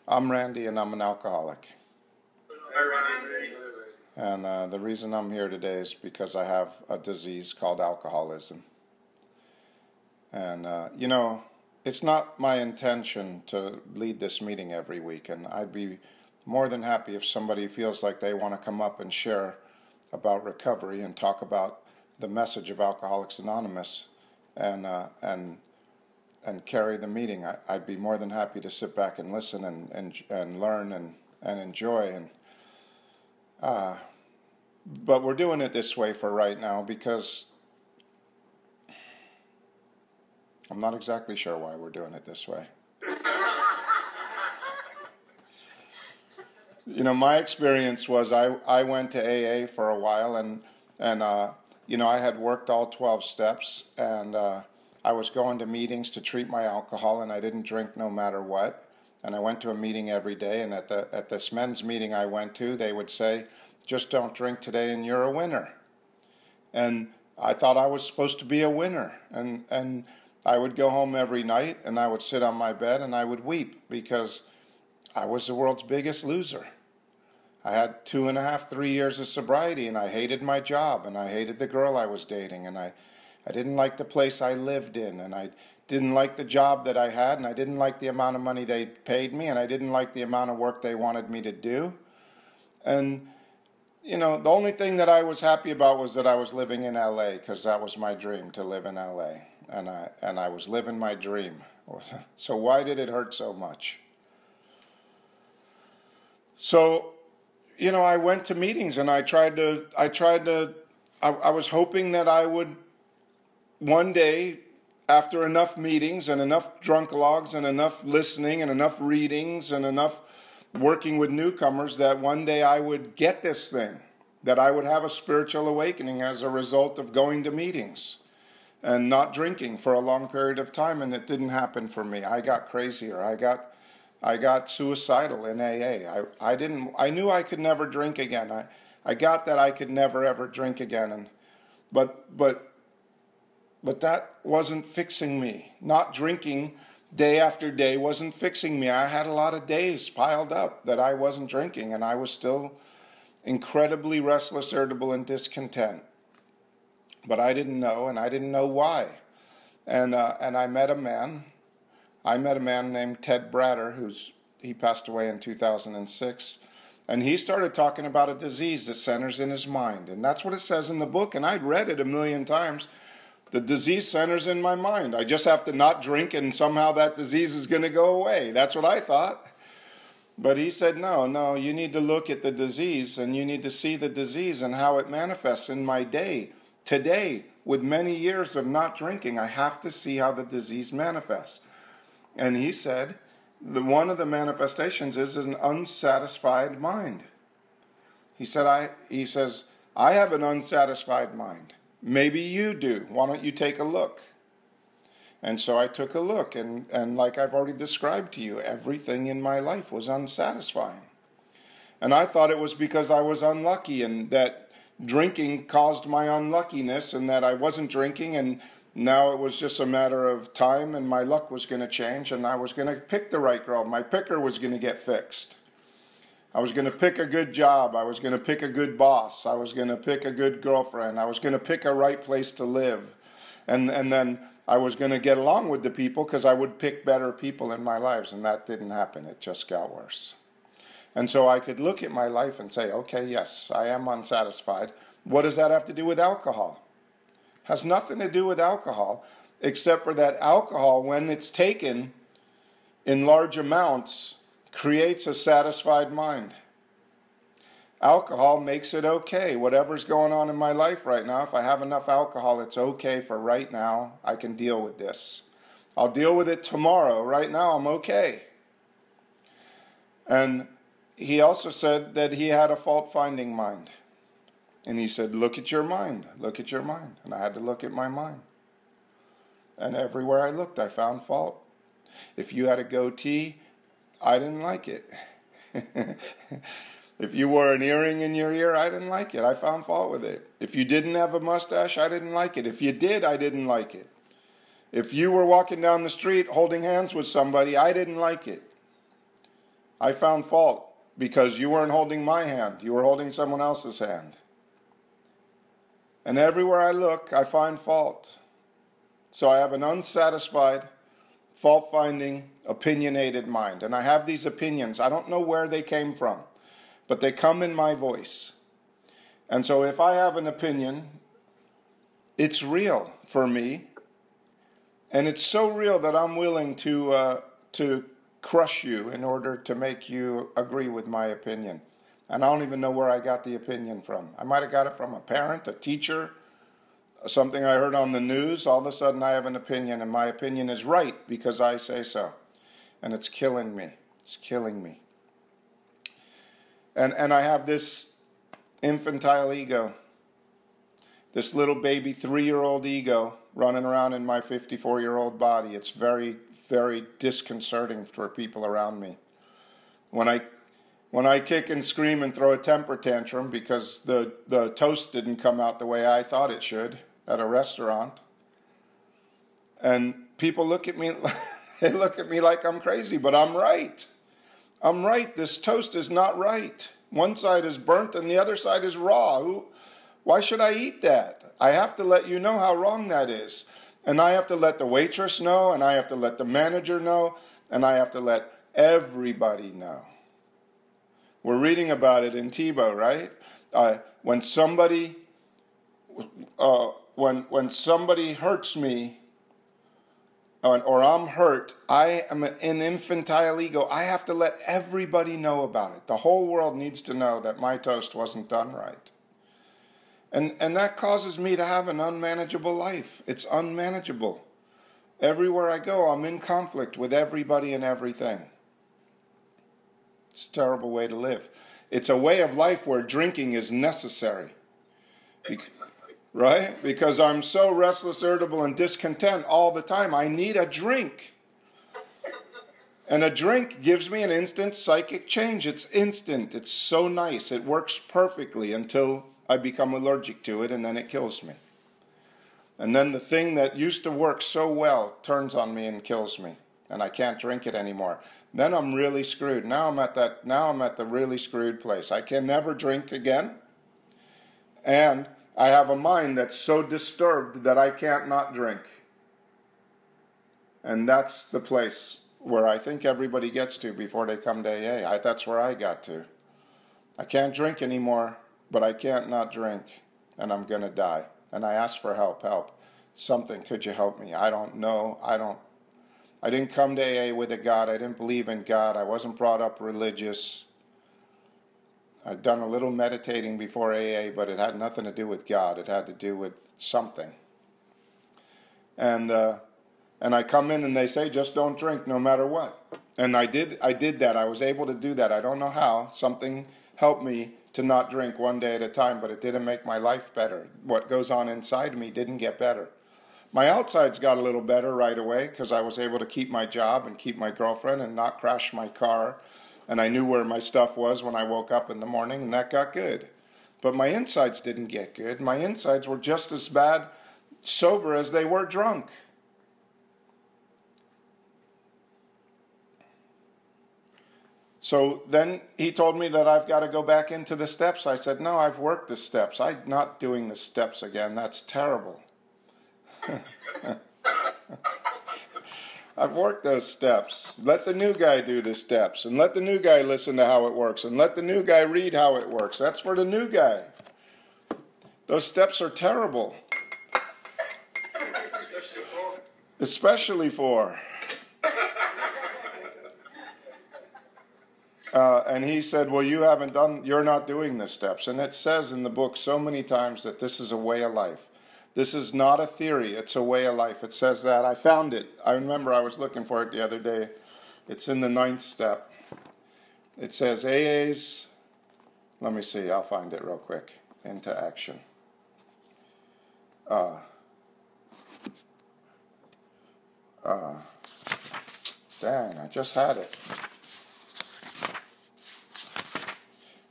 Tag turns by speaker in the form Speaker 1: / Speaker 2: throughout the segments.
Speaker 1: I'm Randy, and I'm an alcoholic. And the reason I'm here today is because I have a disease called alcoholism. And, it's not my intention to lead this meeting every week, and I'd be more than happy if somebody feels like they want to come up and share about recovery and talk about the message of Alcoholics Anonymous and carry the meeting. I'd be more than happy to sit back and listen and learn and enjoy. But we're doing it this way for right now because I'm not exactly sure why we're doing it this way. My experience was I went to AA for a while and I had worked all 12 steps, and I was going to meetings to treat my alcohol, and I didn't drink no matter what. And I went to a meeting every day, and at this men's meeting I went to, they would say, "Just don't drink today and you're a winner." And I thought I was supposed to be a winner. And I would go home every night, and I would sit on my bed, and I would weep because I was the world's biggest loser. I had 2.5, 3 years of sobriety, and I hated my job, and I hated the girl I was dating, and I didn't like the place I lived in, and I didn't like the job that I had, and I didn't like the amount of money they paid me, and I didn't like the amount of work they wanted me to do. And, the only thing that I was happy about was that I was living in LA, because that was my dream, to live in LA. And I was living my dream. So why did it hurt so much? So, I went to meetings, and I was hoping that I would one day, after enough meetings and enough drunk logs and enough listening and enough readings and enough working with newcomers, that one day I would get this thing, that I would have a spiritual awakening as a result of going to meetings and not drinking for a long period of time. And it didn't happen for me. I got crazier. I got suicidal in AA. I knew I could never drink again. I got that I could never ever drink again. But that wasn't fixing me. Not drinking day after day wasn't fixing me. I had a lot of days piled up that I wasn't drinking, and I was still incredibly restless, irritable, and discontent. But I didn't know, and I didn't know why. And I met a man. I met a man named Ted Bratter, he passed away in 2006. And he started talking about a disease that centers in his mind. And that's what it says in the book, and I'd read it 1,000,000 times. The disease centers in my mind. I just have to not drink, and somehow that disease is going to go away. That's what I thought. But he said, no, you need to look at the disease, and you need to see the disease and how it manifests in my day. Today, with many years of not drinking, I have to see how the disease manifests. And he said, one of the manifestations is an unsatisfied mind. He says, I have an unsatisfied mind. Maybe you do. Why don't you take a look? And so I took a look, and like I've already described to you, everything in my life was unsatisfying. And I thought it was because I was unlucky, and that drinking caused my unluckiness, and that I wasn't drinking, and now it was just a matter of time, and my luck was going to change, and I was going to pick the right girl. My picker was going to get fixed. I was going to pick a good job. I was going to pick a good boss. I was going to pick a good girlfriend. I was going to pick a right place to live. And then I was going to get along with the people because I would pick better people in my lives. And that didn't happen. It just got worse. And so I could look at my life and say, okay, yes, I am unsatisfied. What does that have to do with alcohol? It has nothing to do with alcohol, except for that alcohol, when it's taken in large amounts, creates a satisfied mind. Alcohol makes it okay. Whatever's going on in my life right now, if I have enough alcohol, it's okay for right now. I can deal with this. I'll deal with it tomorrow. Right now, I'm okay. And he also said that he had a fault-finding mind. And he said, look at your mind. Look at your mind. And I had to look at my mind. And everywhere I looked, I found fault. If you had a goatee, I didn't like it. If you wore an earring in your ear, I didn't like it. I found fault with it. If you didn't have a mustache, I didn't like it. If you did, I didn't like it. If you were walking down the street holding hands with somebody, I didn't like it. I found fault because you weren't holding my hand. You were holding someone else's hand. And everywhere I look, I find fault. So I have an unsatisfied, fault-finding, opinionated mind. And I have these opinions. I don't know where they came from, but they come in my voice. And so if I have an opinion, it's real for me. And it's so real that I'm willing to crush you in order to make you agree with my opinion. And I don't even know where I got the opinion from. I might have got it from a parent, a teacher, something I heard on the news. All of a sudden I have an opinion, and my opinion is right because I say so. And it's killing me. It's killing me. And I have this infantile ego, this little baby 3-year-old ego running around in my 54-year-old body. It's very, very disconcerting for people around me. When I kick and scream and throw a temper tantrum because the toast didn't come out the way I thought it should at a restaurant, and people look at me, they look at me like I'm crazy, but I'm right. I'm right. This toast is not right. One side is burnt and the other side is raw. Why should I eat that? I have to let you know how wrong that is. And I have to let the waitress know, and I have to let the manager know, and I have to let everybody know. We're reading about it in Tebow, right? When somebody hurts me, or I'm hurt, I am an infantile ego. I have to let everybody know about it. The whole world needs to know that my toast wasn't done right. And that causes me to have an unmanageable life. It's unmanageable. Everywhere I go, I'm in conflict with everybody and everything. It's a terrible way to live. It's a way of life where drinking is necessary. Right? Because I'm so restless, irritable, and discontent all the time. I need a drink. And a drink gives me an instant psychic change. It's instant. It's so nice. It works perfectly until I become allergic to it, and then it kills me. And then the thing that used to work so well turns on me and kills me, and I can't drink it anymore. Then I'm really screwed. Now I'm at the really screwed place. I can never drink again, and I have a mind that's so disturbed that I can't not drink. And that's the place where I think everybody gets to before they come to AA. That's where I got to. I can't drink anymore, but I can't not drink, and I'm going to die. And I asked for help. Something, could you help me? I don't know. I didn't come to AA with a God. I didn't believe in God. I wasn't brought up religious. I'd done a little meditating before AA, but it had nothing to do with God. It had to do with something. And I come in and they say, just don't drink no matter what. And I did that. I was able to do that. I don't know how. Something helped me to not drink one day at a time, but it didn't make my life better. What goes on inside me didn't get better. My outsides got a little better right away because I was able to keep my job and keep my girlfriend and not crash my car. And I knew where my stuff was when I woke up in the morning, and that got good. But my insides didn't get good. My insides were just as bad sober as they were drunk. So then he told me that I've got to go back into the steps. I said, no, I've worked the steps. I'm not doing the steps again. That's terrible. I've worked those steps. Let the new guy do the steps, and let the new guy listen to how it works, and let the new guy read how it works. That's for the new guy. Those steps are terrible. Especially for. And he said, well, you're not doing the steps. And it says in the book so many times that this is a way of life. This is not a theory, it's a way of life. It says that. I found it. I remember I was looking for it the other day. It's in the 9th step. It says AA's, let me see, I'll find it real quick. Into action. Dang, I just had it.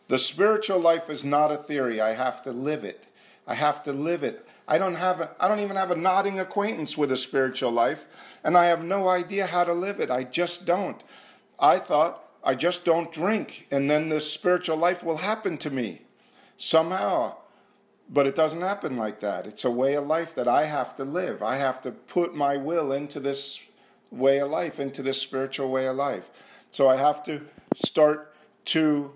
Speaker 1: The spiritual life is not a theory. I have to live it. I have to live it. I don't even have a nodding acquaintance with a spiritual life, and I have no idea how to live it. I just don't. I thought I just don't drink, and then this spiritual life will happen to me somehow. But it doesn't happen like that. It's a way of life that I have to live. I have to put my will into this way of life, into this spiritual way of life. So I have to start to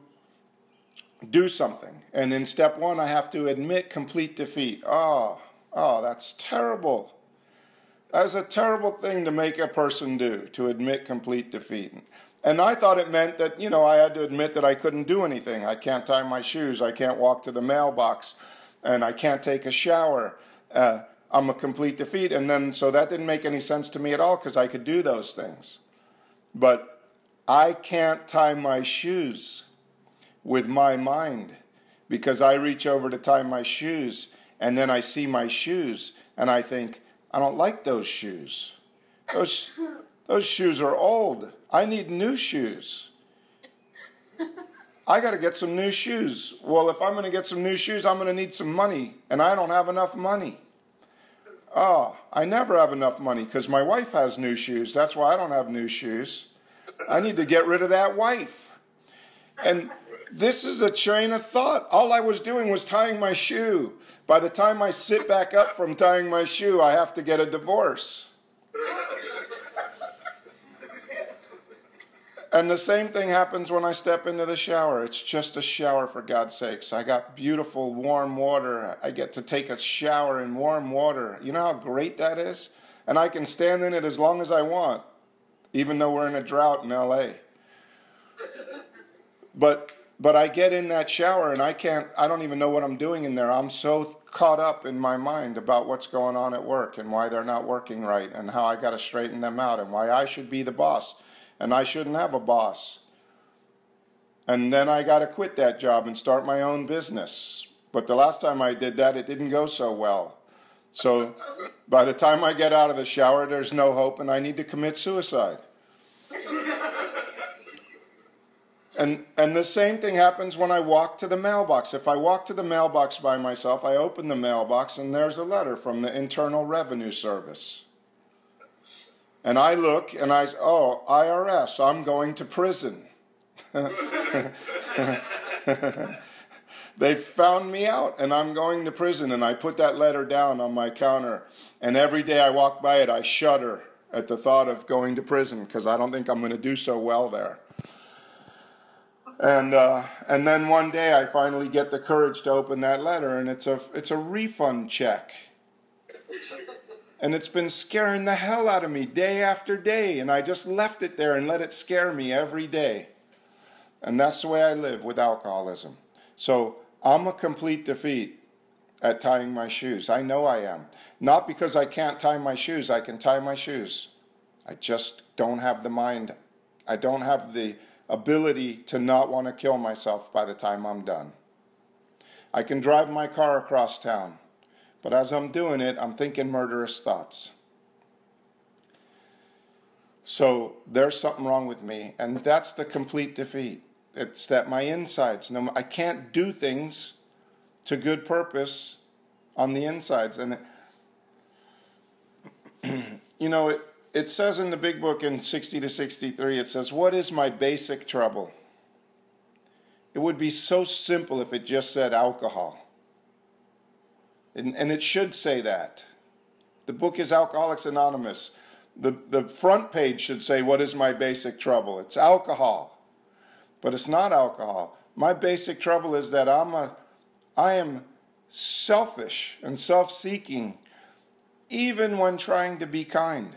Speaker 1: do something. And in step one, I have to admit complete defeat. Oh, that's terrible. That's a terrible thing to make a person do, to admit complete defeat. And I thought it meant that, I had to admit that I couldn't do anything. I can't tie my shoes. I can't walk to the mailbox. And I can't take a shower. I'm a complete defeat. And then, so that didn't make any sense to me at all, because I could do those things. But I can't tie my shoes with my mind, because I reach over to tie my shoes, and then I see my shoes, and I think, I don't like those shoes. Those shoes are old. I need new shoes. I got to get some new shoes. Well, if I'm going to get some new shoes, I'm going to need some money, and I don't have enough money. I never have enough money because my wife has new shoes. That's why I don't have new shoes. I need to get rid of that wife. And this is a train of thought. All I was doing was tying my shoe. By the time I sit back up from tying my shoe, I have to get a divorce. And the same thing happens when I step into the shower. It's just a shower, for God's sakes. I got beautiful warm water. I get to take a shower in warm water. You know how great that is? And I can stand in it as long as I want, even though we're in a drought in LA. But I get in that shower and I don't even know what I'm doing in there. I'm so caught up in my mind about what's going on at work and why they're not working right and how I got to straighten them out and why I should be the boss. And I shouldn't have a boss. And then I got to quit that job and start my own business. But the last time I did that, it didn't go so well. So by the time I get out of the shower, there's no hope and I need to commit suicide. And the same thing happens when I walk to the mailbox. If I walk to the mailbox by myself, I open the mailbox and there's a letter from the Internal Revenue Service. And I look and IRS, I'm going to prison. They found me out and I'm going to prison. And I put that letter down on my counter. And every day I walk by it, I shudder at the thought of going to prison because I don't think I'm going to do so well there. And then one day I finally get the courage to open that letter, and it's a refund check. And it's been scaring the hell out of me day after day, and I just left it there and let it scare me every day. And that's the way I live with alcoholism. So I'm a complete defeat at tying my shoes. I know I am. Not because I can't tie my shoes. I can tie my shoes. I just don't have the mind. I don't have the ability to not want to kill myself by the time I'm done. I can drive my car across town. But as I'm doing it, I'm thinking murderous thoughts. So there's something wrong with me, and that's the complete defeat. It's that my insides, I can't do things to good purpose on the insides. And it says in the big book in 60 to 63, it says, what is my basic trouble? It would be so simple if it just said alcohol. And it should say that. The book is Alcoholics Anonymous. The front page should say, what is my basic trouble? It's alcohol. But it's not alcohol. My basic trouble is that I am selfish and self-seeking, even when trying to be kind.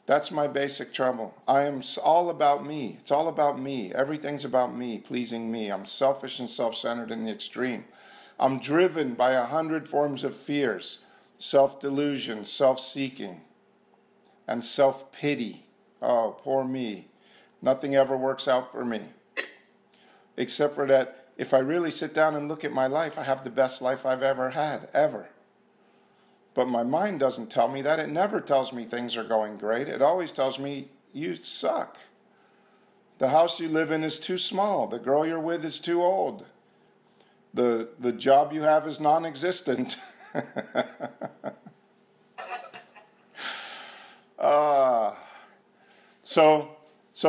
Speaker 1: That's my basic trouble. I am all about me. It's all about me. Everything's about me, pleasing me. I'm selfish and self-centered in the extreme. I'm driven by 100 forms of fears, self-delusion, self-seeking, and self-pity. Oh, poor me. Nothing ever works out for me. Except for that, if I really sit down and look at my life, I have the best life I've ever had, ever. But my mind doesn't tell me that. It never tells me things are going great. It always tells me, you suck. The house you live in is too small. The girl you're with is too old. The job you have is non-existent. So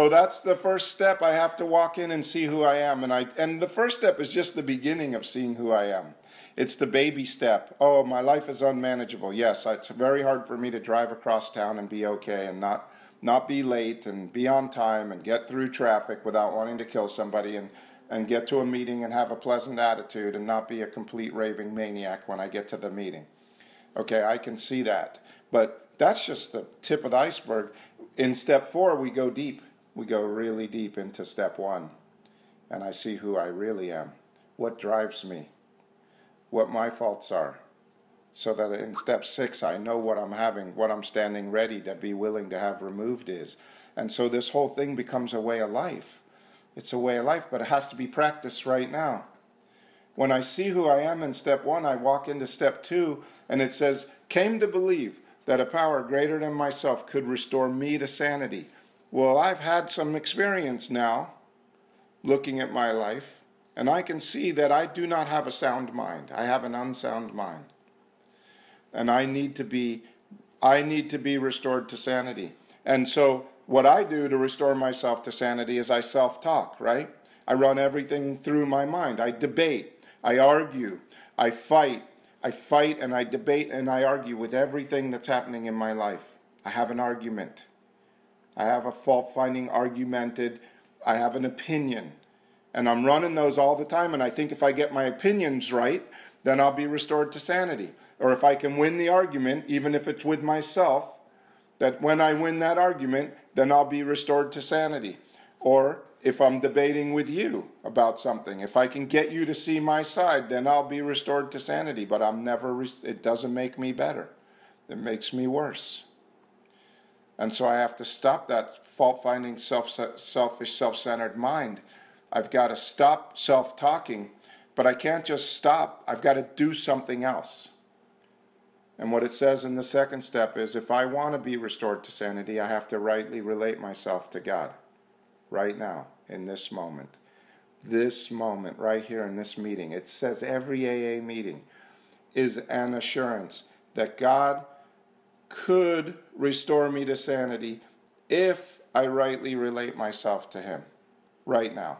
Speaker 1: that's the first step. I have to walk in and see who I am. And the first step is just the beginning of seeing who I am. It's the baby step. Oh, my life is unmanageable. Yes, it's very hard for me to drive across town and be okay and not be late and be on time and get through traffic without wanting to kill somebody and get to a meeting and have a pleasant attitude and not be a complete raving maniac when I get to the meeting. Okay, I can see that. But that's just the tip of the iceberg. In step 4, we go deep. We go really deep into step 1. And I see who I really am. What drives me. What my faults are. So that in step 6, I know what I'm having, what I'm standing ready to be willing to have removed is. And so this whole thing becomes a way of life. It's a way of life, but it has to be practiced right now. When I see who I am in step 1, I walk into step 2, and it says, came to believe that a power greater than myself could restore me to sanity. Well, I've had some experience now, looking at my life, and I can see that I do not have a sound mind. I have an unsound mind. And I need to be restored to sanity. And so what I do to restore myself to sanity is I self-talk, right? I run everything through my mind. I debate. I argue. I fight and I debate and I argue with everything that's happening in my life. I have an argument. I have a fault-finding argumented. I have an opinion. And I'm running those all the time, and I think if I get my opinions right, then I'll be restored to sanity. Or if I can win the argument, even if it's with myself, that when I win that argument, then I'll be restored to sanity. Or if I'm debating with you about something, if I can get you to see my side, then I'll be restored to sanity. But it doesn't make me better. It makes me worse. And so I have to stop that fault-finding, selfish, self-centered mind. I've got to stop self-talking, but I can't just stop. I've got to do something else. And what it says in the second step is, if I want to be restored to sanity, I have to rightly relate myself to God. Right now, in this moment. This moment, right here in this meeting. It says every AA meeting is an assurance that God could restore me to sanity if I rightly relate myself to Him. Right now.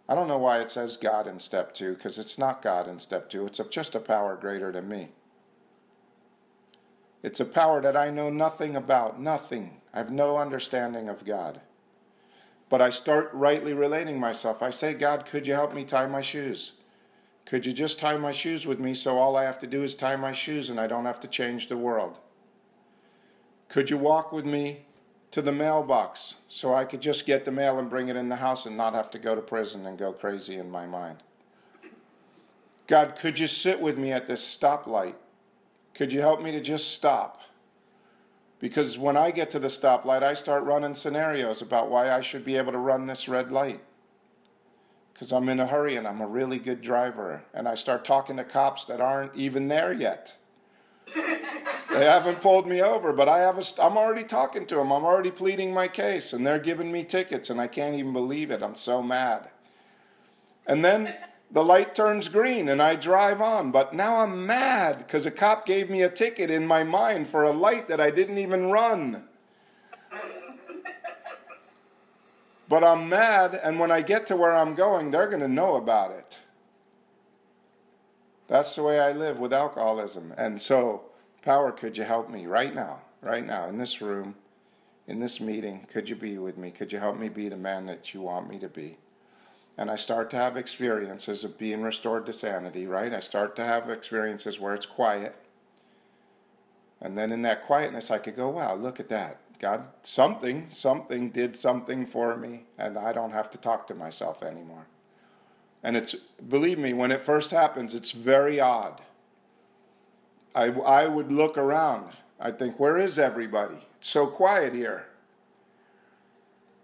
Speaker 1: I don't know why it says God in step 2, because it's not God in step 2. It's just a power greater than me. It's a power that I know nothing about, nothing. I have no understanding of God. But I start rightly relating myself. I say, God, could you help me tie my shoes? Could you just tie my shoes with me so all I have to do is tie my shoes and I don't have to change the world? Could you walk with me to the mailbox so I could just get the mail and bring it in the house and not have to go to prison and go crazy in my mind? God, could you sit with me at this stoplight? Could you help me to just stop? Because when I get to the stoplight, I start running scenarios about why I should be able to run this red light. Because I'm in a hurry and I'm a really good driver. And I start talking to cops that aren't even there yet. They haven't pulled me over, but I'm already talking to them. I'm already pleading my case, and they're giving me tickets, and I can't even believe it. I'm so mad. And then the light turns green, and I drive on. But now I'm mad because a cop gave me a ticket in my mind for a light that I didn't even run. But I'm mad, and when I get to where I'm going, they're going to know about it. That's the way I live with alcoholism. And so, power, could you help me right now, in this room, in this meeting? Could you be with me? Could you help me be the man that you want me to be? And I start to have experiences of being restored to sanity, right? I start to have experiences where it's quiet. And then in that quietness, I could go, wow, look at that. God, something did something for me, and I don't have to talk to myself anymore. And believe me, when it first happens, it's very odd. I would look around. I'd think, where is everybody? It's so quiet here.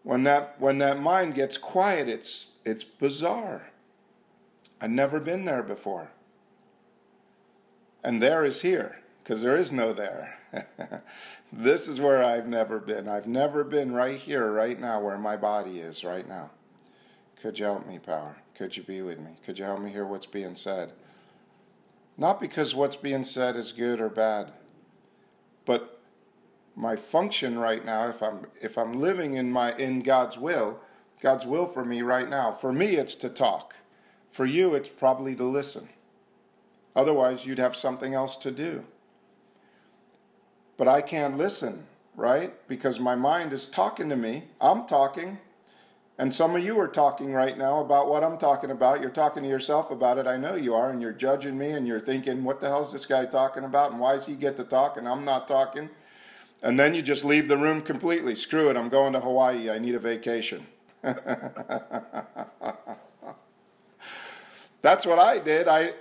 Speaker 1: When that mind gets quiet, it's bizarre. I've never been there before. And there is here, because there is no there. This is where I've never been. I've never been right here, right now, where my body is right now. Could you help me, power? Could you be with me? Could you help me hear what's being said? Not because what's being said is good or bad, but my function right now, if I'm living in God's will for me right now. For me, it's to talk. For you, it's probably to listen. Otherwise, you'd have something else to do. But I can't listen, right? Because my mind is talking to me. I'm talking. And some of you are talking right now about what I'm talking about. You're talking to yourself about it. I know you are. And you're judging me. And you're thinking, what the hell is this guy talking about? And why does he get to talk and I'm not talking? And then you just leave the room completely. Screw it. I'm going to Hawaii. I need a vacation. That's what I did. I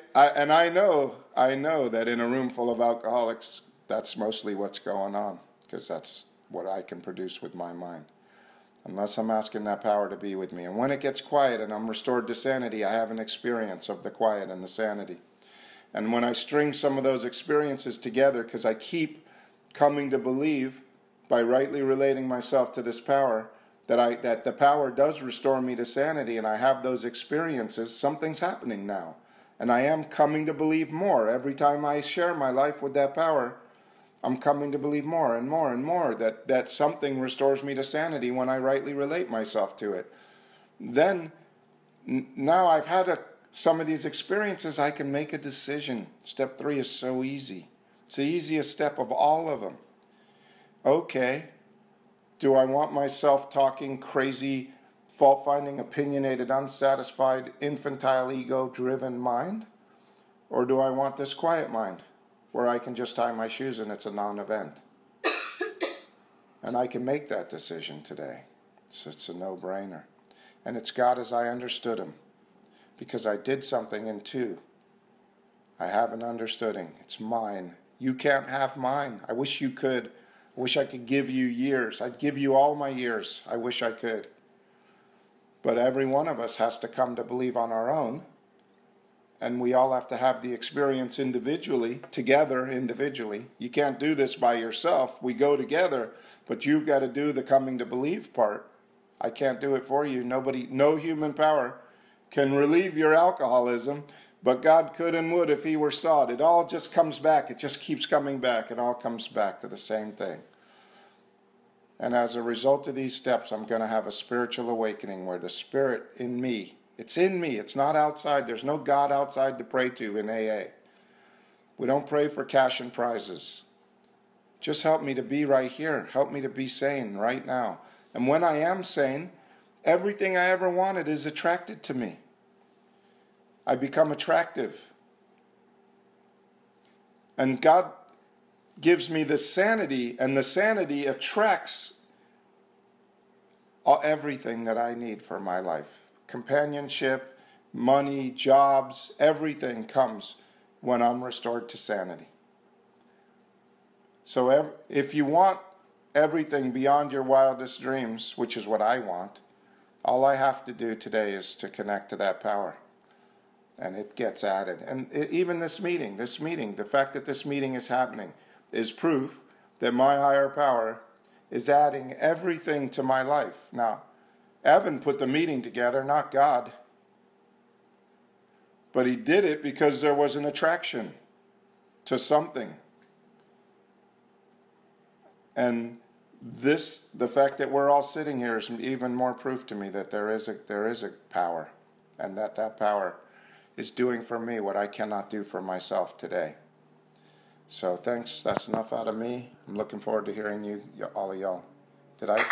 Speaker 1: know that in a room full of alcoholics, that's mostly what's going on, because that's what I can produce with my mind. Unless I'm asking that power to be with me. And when it gets quiet and I'm restored to sanity, I have an experience of the quiet and the sanity. And when I string some of those experiences together, because I keep coming to believe by rightly relating myself to this power, that the power does restore me to sanity, and I have those experiences, something's happening now. And I am coming to believe more. Every time I share my life with that power, I'm coming to believe more and more and more that something restores me to sanity when I rightly relate myself to it. Then, now I've had some of these experiences, I can make a decision. Step 3 is so easy. It's the easiest step of all of them. Okay. Do I want myself talking crazy, fault-finding, opinionated, unsatisfied, infantile, ego-driven mind? Or do I want this quiet mind, where I can just tie my shoes and it's a non-event? And I can make that decision today. So it's a no-brainer. And it's God as I understood him. Because I did something in 2. I have an understanding. It's mine. You can't have mine. I wish you could. I wish I could give you years. I'd give you all my years. I wish I could. But every one of us has to come to believe on our own. And we all have to have the experience individually, together individually. You can't do this by yourself. We go together, but you've got to do the coming to believe part. I can't do it for you. No human power can relieve your alcoholism, but God could and would if he were sought. It all just comes back. It just keeps coming back. It all comes back to the same thing. And as a result of these steps, I'm going to have a spiritual awakening where the spirit in me, it's in me. It's not outside. There's no God outside to pray to in AA. We don't pray for cash and prizes. Just help me to be right here. Help me to be sane right now. And when I am sane, everything I ever wanted is attracted to me. I become attractive. And God gives me the sanity, and the sanity attracts everything that I need for my life. Companionship, money, jobs, everything comes when I'm restored to sanity. So if you want everything beyond your wildest dreams, which is what I want, all I have to do today is to connect to that power. And it gets added. And even this meeting, the fact that this meeting is happening is proof that my higher power is adding everything to my life. Now, Evan put the meeting together, not God. But he did it because there was an attraction to something. And the fact that we're all sitting here is even more proof to me that there is a power, and that power is doing for me what I cannot do for myself today. So thanks. That's enough out of me. I'm looking forward to hearing all of y'all. Did I?